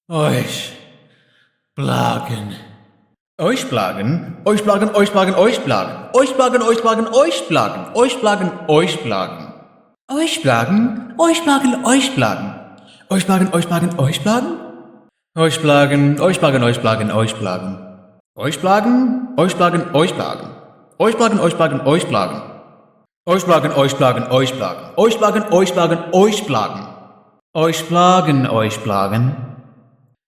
Oish. Blargen. Oish blargen. Oish blargen, oish blargen, oish blargen. Oish blargen, oish blargen, oish blargen. Oish blargen, oish blargen. Oish blargen, oish blargen, oish blargen. Oish blargen, oish blargen, oish blargen. Oish blargen, oish blargen, oish blargen, oish blargen. Oish blargen, oish blargen, oish blargen. Oish blargen, oish blargen, oish blargen. Oish blargen, oish blargen, oish blargen. Oish blargen, oish blargen, oish blargen. Oish blargen, oish blargen.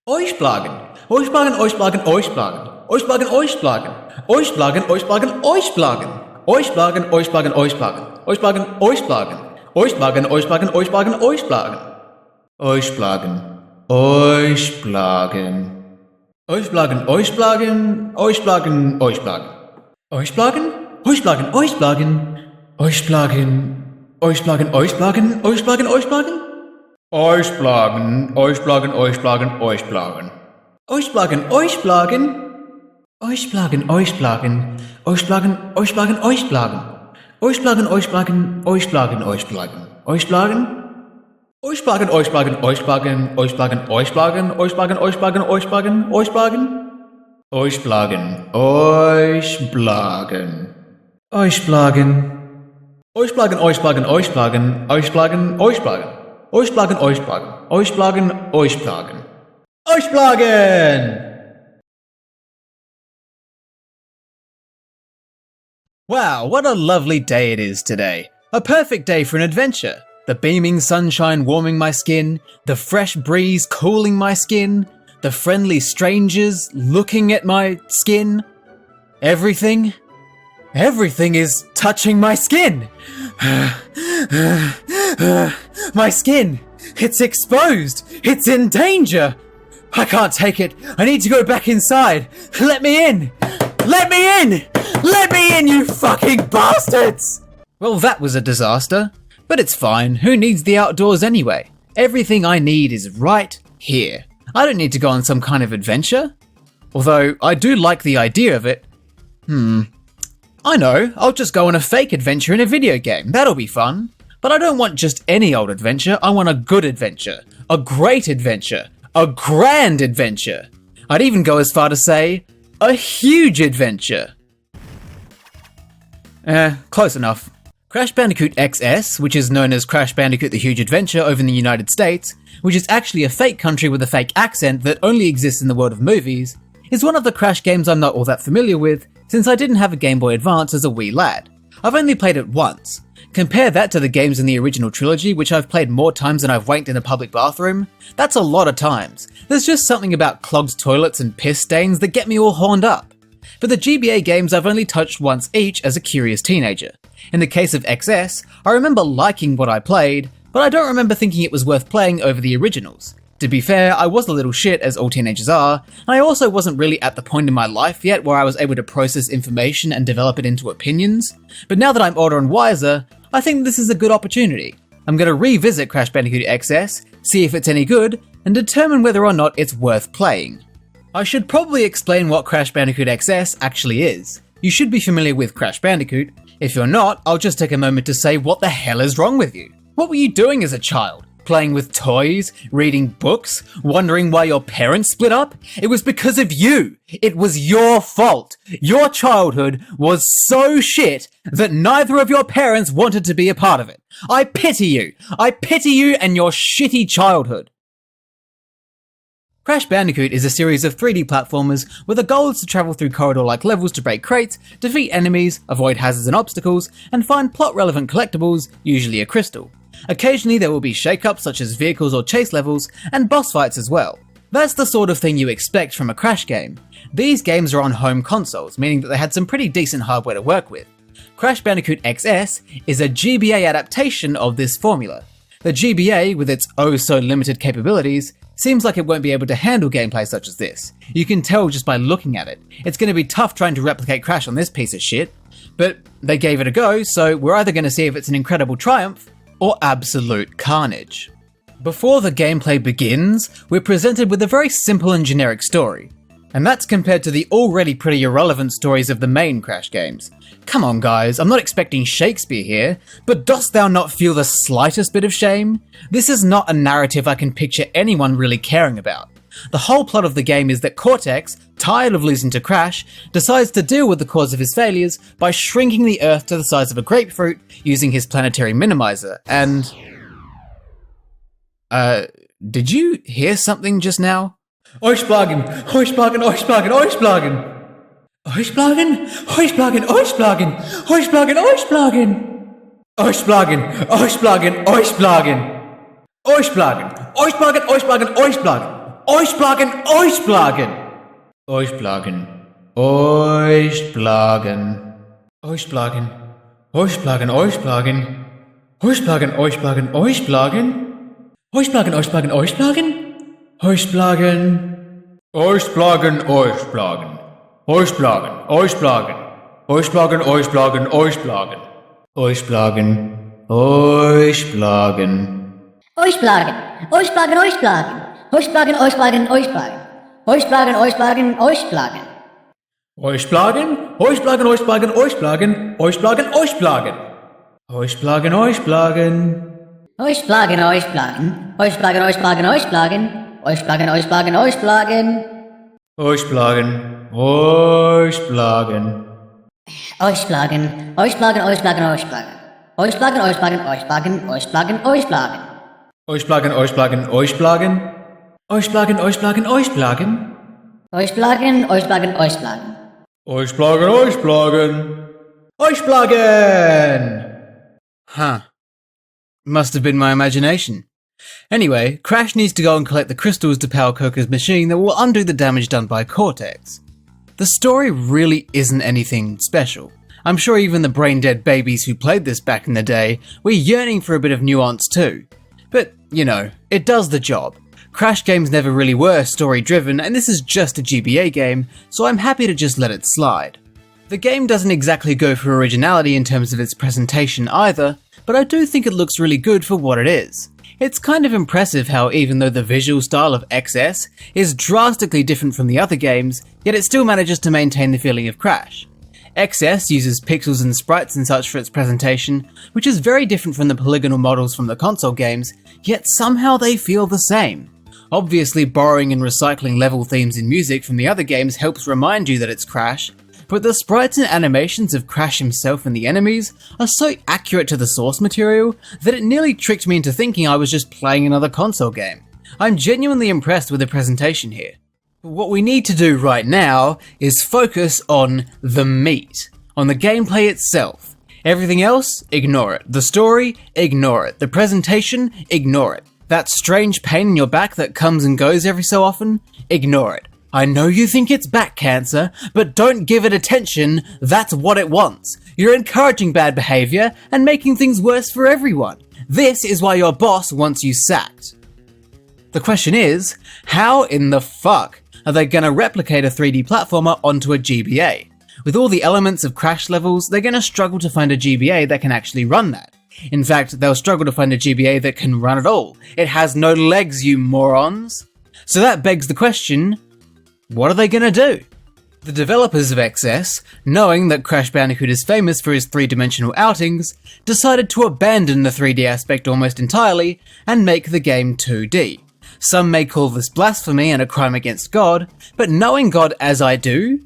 Oish blargen. Oish blargen, oish blargen, oish blargen. Oish blargen, oish blargen. Oish blargen, oish blargen, oish blargen. Oish blargen, oish blargen, oish blargen. Oish blargen, oish blargen. Oish blargen, oish blargen, oish blargen, oish blargen. Oish blargen. Oish blargen. Oish blargen, oish blargen, oish blargen, oish blargen. Oish blargen, oish blargen, oish blargen. Oish blargen. Oish blargen, oish blargen, oish blargen, oish blargen. Oish blargen, oish blargen, oish blargen, oish blargen. Oish blargen, oish blargen. Oish blargen, oish blargen. Oish blargen, oish blargen, oish blargen. Oish blargen, oish blargen, oish blargen, oish blargen. Oish blargen. Oish blargen, oish blargen, oish blargen, oish blargen, oish blargen, oish blargen, oish blargen, oish blargen, oish blargen. Oish blargen, oish blargen. Oish blargen. Oish blargen, oish blargen, oish blargen, oish blargen, oish blargen. Oish blargen, oish blargen, oish blargen, oish blargen. Oish blargen! Wow, what a lovely day it is today. A perfect day for an adventure. The beaming sunshine warming my skin, the fresh breeze cooling my skin, the friendly strangers looking at my skin. Everything is touching my skin. My skin, it's exposed. It's in danger. I can't take it. I need to go back inside. Let me in. Let me in. Let me in, you fucking bastards. Well, that was a disaster. But it's fine. Who needs the outdoors anyway? Everything I need is right here. I don't need to go on some kind of adventure. Although, I do like the idea of it. I know, I'll just go on a fake adventure in a video game. That'll be fun. But I don't want just any old adventure. I want a good adventure. A great adventure. A grand adventure. I'd even go as far to say, a huge adventure. Close enough. Crash Bandicoot XS, which is known as Crash Bandicoot The Huge Adventure over in the United States, which is actually a fake country with a fake accent that only exists in the world of movies, is one of the Crash games I'm not all that familiar with, since I didn't have a Game Boy Advance as a wee lad. I've only played it once. Compare that to the games in the original trilogy, which I've played more times than I've wanked in a public bathroom. That's a lot of times. There's just something about clogged toilets and piss stains that get me all horned up. For the GBA games, I've only touched once each as a curious teenager. In the case of XS, I remember liking what I played, but I don't remember thinking it was worth playing over the originals. To be fair, I was a little shit, as all teenagers are, and I also wasn't really at the point in my life yet where I was able to process information and develop it into opinions. But now that I'm older and wiser, I think this is a good opportunity. I'm going to revisit Crash Bandicoot XS, see if it's any good, and determine whether or not it's worth playing. I should probably explain what Crash Bandicoot XS actually is. You should be familiar with Crash Bandicoot. If you're not, I'll just take a moment to say what the hell is wrong with you? What were you doing as a child? Playing with toys? Reading books? Wondering why your parents split up? It was because of you! It was your fault! Your childhood was so shit that neither of your parents wanted to be a part of it. I pity you! I pity you and your shitty childhood! Crash Bandicoot is a series of 3D platformers where the goal is to travel through corridor-like levels to break crates, defeat enemies, avoid hazards and obstacles, and find plot-relevant collectibles, usually a crystal. Occasionally there will be shake-ups such as vehicles or chase levels, and boss fights as well. That's the sort of thing you expect from a Crash game. These games are on home consoles, meaning that they had some pretty decent hardware to work with. Crash Bandicoot XS is a GBA adaptation of this formula. The GBA, with its oh-so-limited capabilities, seems like it won't be able to handle gameplay such as this. You can tell just by looking at it. It's going to be tough trying to replicate Crash on this piece of shit. But they gave it a go, so we're either going to see if it's an incredible triumph, or absolute carnage. Before the gameplay begins, we're presented with a very simple and generic story. And that's compared to the already pretty irrelevant stories of the main Crash games. Come on guys, I'm not expecting Shakespeare here, but dost thou not feel the slightest bit of shame? This is not a narrative I can picture anyone really caring about. The whole plot of the game is that Cortex, tired of losing to Crash, decides to deal with the cause of his failures by shrinking the Earth to the size of a grapefruit using his planetary minimizer, and... did you hear something just now? Oish blargen, oish blargen, oish blargen, oish blargen. Oish blargen, oish blargen, oish blargen, oish blargen, oish blargen. Oish blargen, oish blargen, oish blargen. Oish blargen, oish blargen, oish blargen, oish blargen. Oish blargen, oish blargen. Oish blargen, oish blargen. Oish blargen, oish blargen, oish blargen. Oish blargen, oish blargen, oish blargen. Oish blargen, oish blargen, oish blargen. Oish blargen. Oish blargen, oish blargen. Oish blargen, oish blargen. Oish blargen, oish blargen, oish blargen. Oish blargen, oish blargen. Oish blargen, oish blargen, oish blargen. Oish blargen, oish blargen, oish blargen. Oish blargen, oish blargen, oish blargen. Oish blargen, oish blargen, oish blargen, oish blargen. Oish blargen, oish blargen. Oish blargen, oish blargen. Oish blargen, oish blargen. Oish blargen, oish blargen, oish blargen. Oish blargen, oish blargen, oish blargen. Oish blargen, oish blargen. Oish blargen, oish blargen, oish blargen, oish blargen. Oish blargen, oish blargen, oish blargen, oish blargen, oish blargen. Oish blargen, oish blargen, oish blargen. Oish blargen, oish blargen, oish blargen. Oish blargen, oish blargen, oish blargen. Oish blargen, oish blargen. Oish blargen! Huh. Must have been my imagination. Anyway, Crash needs to go and collect the crystals to power Coco's machine that will undo the damage done by Cortex. The story really isn't anything special. I'm sure even the brain-dead babies who played this back in the day were yearning for a bit of nuance too. But, you know, it does the job. Crash games never really were story-driven, and this is just a GBA game, so I'm happy to just let it slide. The game doesn't exactly go for originality in terms of its presentation either, but I do think it looks really good for what it is. It's kind of impressive how even though the visual style of XS is drastically different from the other games, yet it still manages to maintain the feeling of Crash. XS uses pixels and sprites and such for its presentation, which is very different from the polygonal models from the console games, yet somehow they feel the same. Obviously, borrowing and recycling level themes in music from the other games helps remind you that it's Crash, but the sprites and animations of Crash himself and the enemies are so accurate to the source material that it nearly tricked me into thinking I was just playing another console game. I'm genuinely impressed with the presentation here. But what we need to do right now is focus on the meat, on the gameplay itself. Everything else, ignore it. The story, ignore it. The presentation, ignore it. That strange pain in your back that comes and goes every so often, ignore it. I know you think it's back cancer, but don't give it attention, that's what it wants. You're encouraging bad behavior and making things worse for everyone. This is why your boss wants you sacked. The question is, how in the fuck are they gonna replicate a 3D platformer onto a GBA? With all the elements of Crash levels, they're gonna struggle to find a GBA that can actually run that. In fact, they'll struggle to find a GBA that can run at all. It has no legs, you morons. So that begs the question, what are they gonna do? The developers of XS, knowing that Crash Bandicoot is famous for his three-dimensional outings, decided to abandon the 3D aspect almost entirely and make the game 2D. Some may call this blasphemy and a crime against God, but knowing God as I do,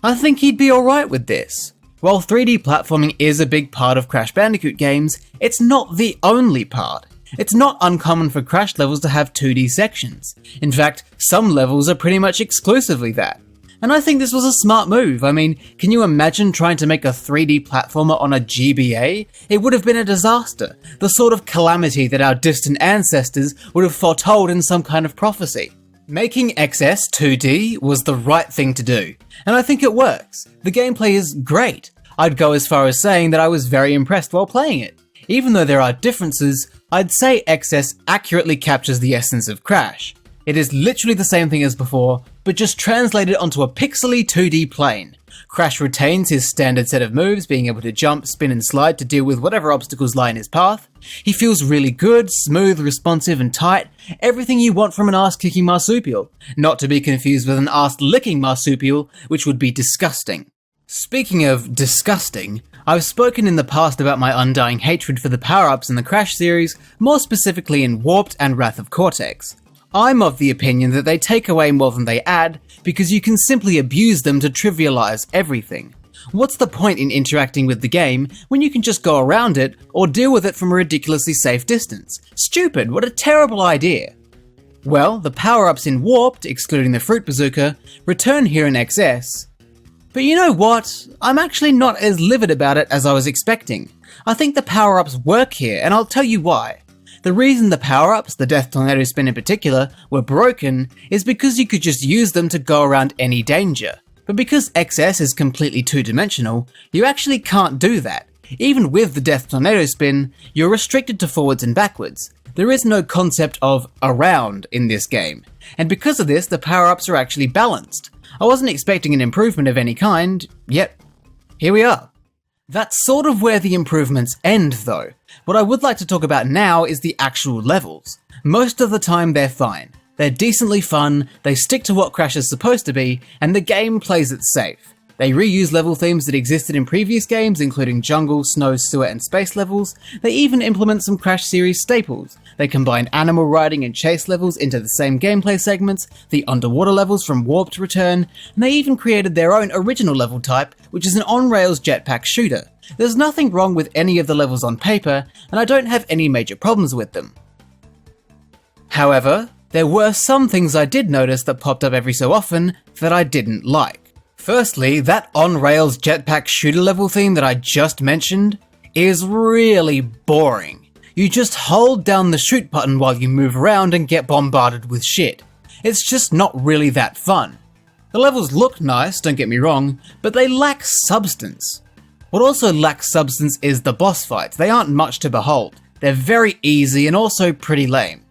I think he'd be alright with this. While 3D platforming is a big part of Crash Bandicoot games, it's not the only part. It's not uncommon for Crash levels to have 2D sections. In fact, some levels are pretty much exclusively that. And I think this was a smart move. I mean, can you imagine trying to make a 3D platformer on a GBA? It would have been a disaster. The sort of calamity that our distant ancestors would have foretold in some kind of prophecy. Making XS 2D was the right thing to do, and I think it works. The gameplay is great. I'd go as far as saying that I was very impressed while playing it. Even though there are differences, I'd say XS accurately captures the essence of Crash. It is literally the same thing as before, but just translated onto a pixely 2D plane. Crash retains his standard set of moves, being able to jump, spin and slide to deal with whatever obstacles lie in his path. He feels really good, smooth, responsive and tight, everything you want from an ass-kicking marsupial. Not to be confused with an ass-licking marsupial, which would be disgusting. Speaking of disgusting, I've spoken in the past about my undying hatred for the power-ups in the Crash series, more specifically in Warped and Wrath of Cortex. I'm of the opinion that they take away more than they add because you can simply abuse them to trivialize everything. What's the point in interacting with the game when you can just go around it or deal with it from a ridiculously safe distance? Stupid, what a terrible idea. Well, the power-ups in Warped, excluding the Fruit Bazooka, return here in XS. But you know what? I'm actually not as livid about it as I was expecting. I think the power-ups work here, and I'll tell you why. The reason the power-ups, the Death Tornado Spin in particular, were broken is because you could just use them to go around any danger. But because XS is completely two-dimensional, you actually can't do that. Even with the Death Tornado Spin, you're restricted to forwards and backwards. There is no concept of around in this game, and because of this, the power-ups are actually balanced. I wasn't expecting an improvement of any kind, yet here we are. That's sort of where the improvements end though. What I would like to talk about now is the actual levels. Most of the time they're fine. They're decently fun, they stick to what Crash is supposed to be, and the game plays it safe. They reuse level themes that existed in previous games, including jungle, snow, sewer, and space levels. They even implement some Crash series staples. They combine animal riding and chase levels into the same gameplay segments, the underwater levels from Warped return, and they even created their own original level type, which is an on-rails jetpack shooter. There's nothing wrong with any of the levels on paper, and I don't have any major problems with them. However, there were some things I did notice that popped up every so often that I didn't like. Firstly, that on-rails jetpack shooter level theme that I just mentioned is really boring. You just hold down the shoot button while you move around and get bombarded with shit. It's just not really that fun. The levels look nice, don't get me wrong, but they lack substance. What also lacks substance is the boss fights. They aren't much to behold. They're very easy and also pretty lame.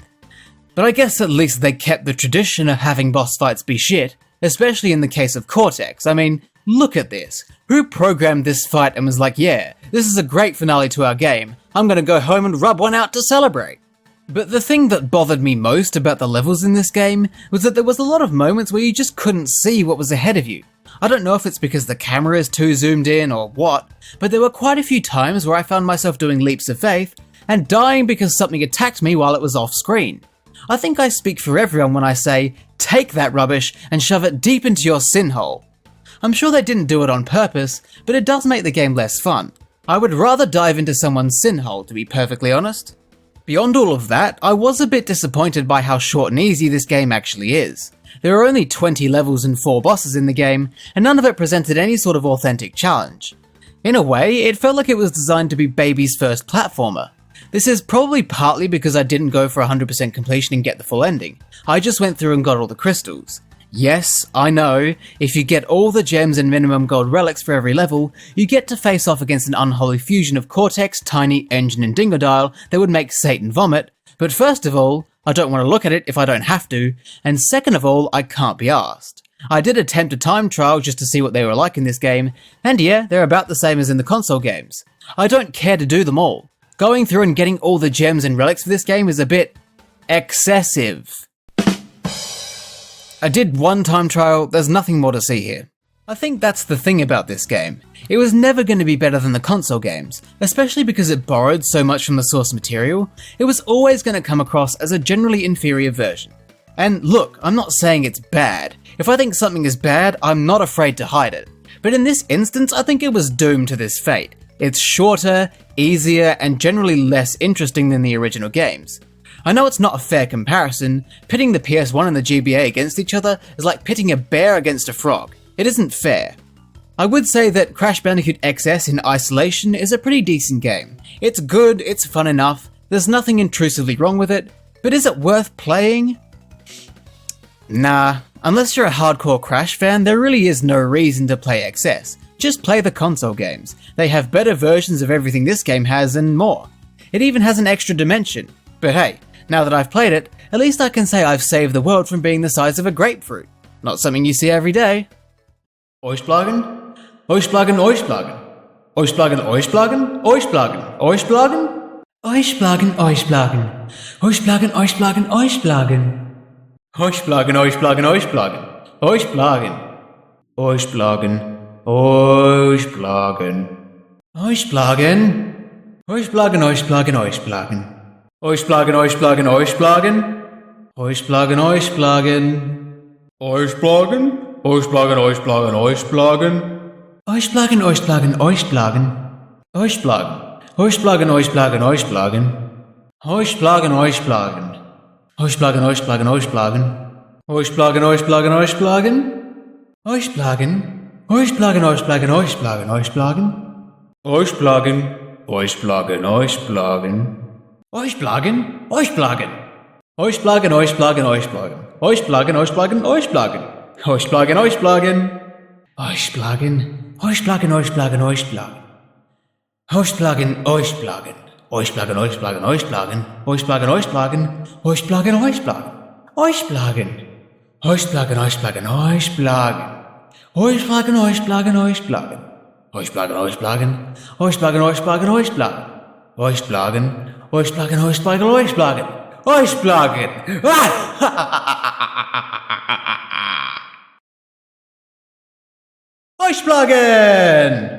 But I guess at least they kept the tradition of having boss fights be shit, especially in the case of Cortex. I mean, look at this. Who programmed this fight and was like, yeah, this is a great finale to our game, I'm gonna go home and rub one out to celebrate. But the thing that bothered me most about the levels in this game was that there was a lot of moments where you just couldn't see what was ahead of you. I don't know if it's because the camera is too zoomed in or what, but there were quite a few times where I found myself doing leaps of faith and dying because something attacked me while it was off screen. I think I speak for everyone when I say, take that rubbish and shove it deep into your sin hole. I'm sure they didn't do it on purpose, but it does make the game less fun. I would rather dive into someone's sin hole, to be perfectly honest. Beyond all of that, I was a bit disappointed by how short and easy this game actually is. There are only 20 levels and 4 bosses in the game, and none of it presented any sort of authentic challenge. In a way, it felt like it was designed to be baby's first platformer. This is probably partly because I didn't go for 100% completion and get the full ending. I just went through and got all the crystals. Yes, I know, if you get all the gems and minimum gold relics for every level, you get to face off against an unholy fusion of Cortex, Tiny, Engine and Dingodile that would make Satan vomit, but first of all, I don't want to look at it if I don't have to, and second of all, I can't be arsed. I did attempt a time trial just to see what they were like in this game, and yeah, they're about the same as in the console games. I don't care to do them all. Going through and getting all the gems and relics for this game is a bit excessive. I did one time trial, there's nothing more to see here. I think that's the thing about this game. It was never going to be better than the console games, especially because it borrowed so much from the source material. It was always going to come across as a generally inferior version. And look, I'm not saying it's bad. If I think something is bad, I'm not afraid to hide it. But in this instance, I think it was doomed to this fate. It's shorter, easier, and generally less interesting than the original games. I know it's not a fair comparison. Pitting the PS1 and the GBA against each other is like pitting a bear against a frog. It isn't fair. I would say that Crash Bandicoot XS in isolation is a pretty decent game. It's good, it's fun enough, there's nothing intrusively wrong with it, but is it worth playing? Nah, unless you're a hardcore Crash fan, there really is no reason to play XS. Just play the console games. They have better versions of everything this game has and more. It even has an extra dimension. But hey, now that I've played it, at least I can say I've saved the world from being the size of a grapefruit. Not something you see every day. Oish blargen? Oish blargen, oish blargen. Oish blargen, oish blargen, oish blargen, oish blargen. Oish blargen, oish blargen. Oish blargen, oish blargen, oish blargen. Oish blargen, oish blargen, oish blargen. Oish blargen. Oish blargen. Oish blargen. Oish blargen. Oish blargen, oish blargen, oish blargen. Oish blargen, oish blargen, oish blargen. Oish blargen, oish blargen. Oish blargen, oish blargen, oish blargen, oish blargen. Oish blargen, oish blargen, oish blargen. Oish blargen. Oish blargen, oish blargen, oish blargen. Oish blargen, oish blargen. Oish blargen, oish blargen, oish blargen. Oish blargen, oish blargen, oish blargen. Oish blargen. Oish blargen, oish blargen, oish blargen, oish blargen. Oish blargen, oish blargen, oish blargen. Oish blargen, oish blargen. Oish blargen, oish blargen, oish blargen. Oish blargen, oish blargen, oish blargen. Oish blargen, oish blargen. Oish blargen, oish blargen, oish blargen, oish blargen. Oish blargen, oish blargen. Oish blargen, oish blargen, oish blargen. Oish blargen, oish blargen. Oish blargen, oish blargen. Oish blargen. Oish blargen, oish blargen, oish blargen. Oish blargen, oish blargen, oish blargen. Oish blargen, oish blargen. Oish blargen, oish blargen, oish blargen. Oish blargen, oish blargen, oish blargen, oish blargen. Oish blargen. Oish blargen.